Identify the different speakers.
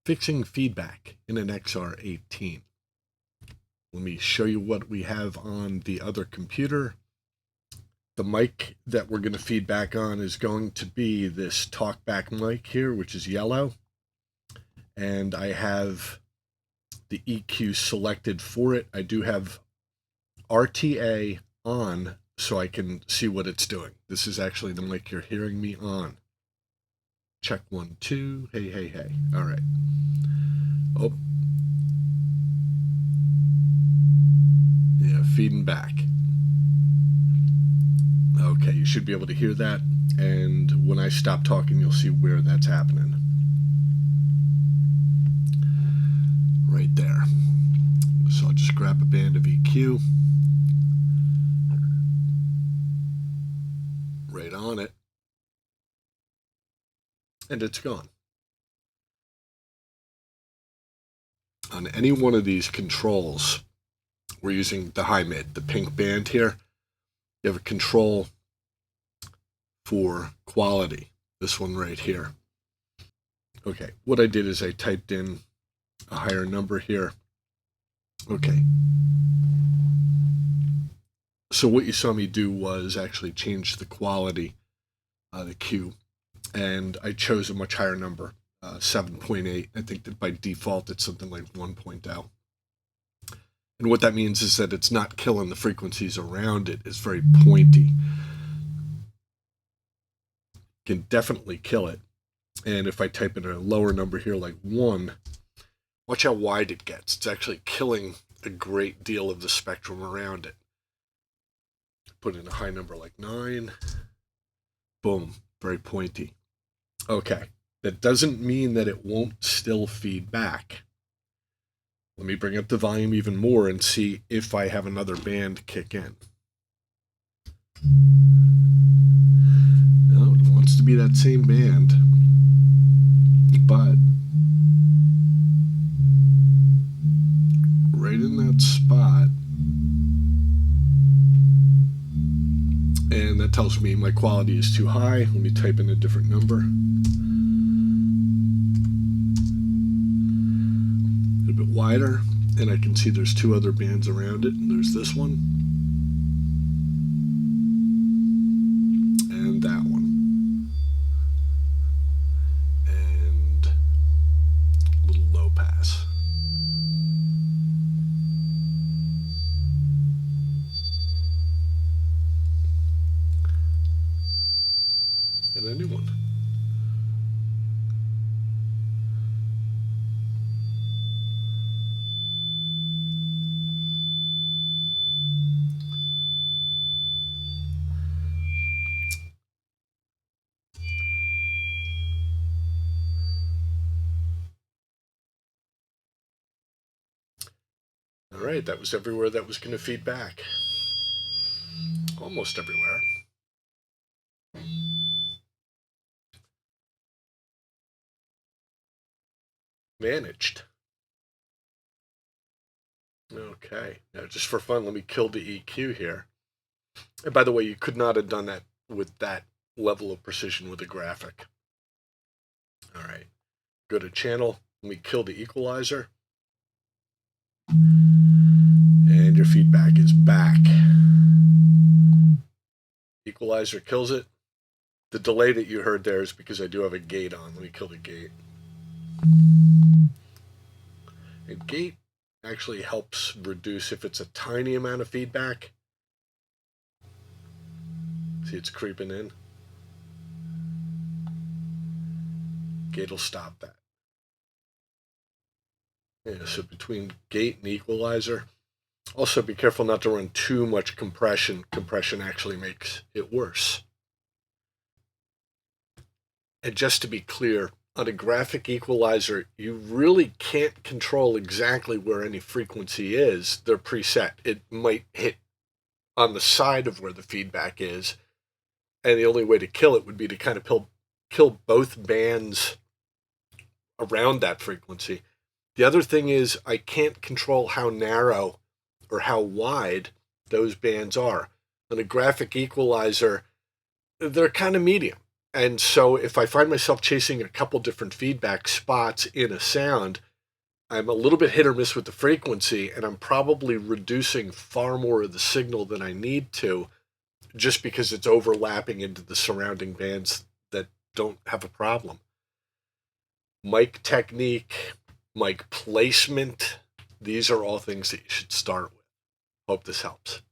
Speaker 1: Fixing feedback in an XR18. Let me show you what we have on the other computer. The mic that we're going to feedback on is going to be this talkback mic here, which is yellow. And I have the EQ selected for it. I do have RTA on so I can see what it's doing. This is actually the mic you're hearing me on. Check 1, 2. Hey, hey, hey. All right. Oh. Yeah, feeding back. Okay, you should be able to hear that. And when I stop talking, you'll see where that's happening. Right there. So I'll just grab a band of EQ. Right on it. And it's gone. On any one of these controls, we're using the high mid, the pink band here. You have a control for quality, this one right here. Okay, what I did is I typed in a higher number here. Okay. So what you saw me do was actually change the quality, the Q, and I chose a much higher number, 7.8. I think that by default it's something like 1.0. And what that means is that it's not killing the frequencies around it. It's very pointy. Can definitely kill it. And if I type in a lower number here like 1, watch how wide it gets. It's actually killing a great deal of the spectrum around it. Put in a high number like 9. Boom, very pointy. Okay, that doesn't mean that it won't still feed back. Let me bring up the volume even more and see if I have another band kick in. No, it wants to be that same band, but right in that spot, and that tells me my quality is too high. Let me type in a different number. A bit wider, and I can see there's 2 other bands around it, and there's this one and that one, and a little low pass. And a new one. All right, that was everywhere that was going to feed back. Almost everywhere. Managed. Okay, now just for fun, let me kill the EQ here. And by the way, you could not have done that with that level of precision with a graphic. All right, go to channel, let me kill the equalizer. And your feedback is back. Equalizer kills it. The delay that you heard there is because I do have a gate on. Let me kill the gate. And gate actually helps reduce if it's a tiny amount of feedback. See, it's creeping in. Gate will stop that. Yeah, so between gate and equalizer, also be careful not to run too much compression. Compression actually makes it worse. And just to be clear, on a graphic equalizer, you really can't control exactly where any frequency is. They're preset. It might hit on the side of where the feedback is, and the only way to kill it would be to kind of kill both bands around that frequency. The other thing is I can't control how narrow or how wide those bands are. On a graphic equalizer, they're kind of medium. And so if I find myself chasing a couple different feedback spots in a sound, I'm a little bit hit or miss with the frequency, and I'm probably reducing far more of the signal than I need to, just because it's overlapping into the surrounding bands that don't have a problem. Mic technique, mic placement, these are all things that you should start with. Hope this helps.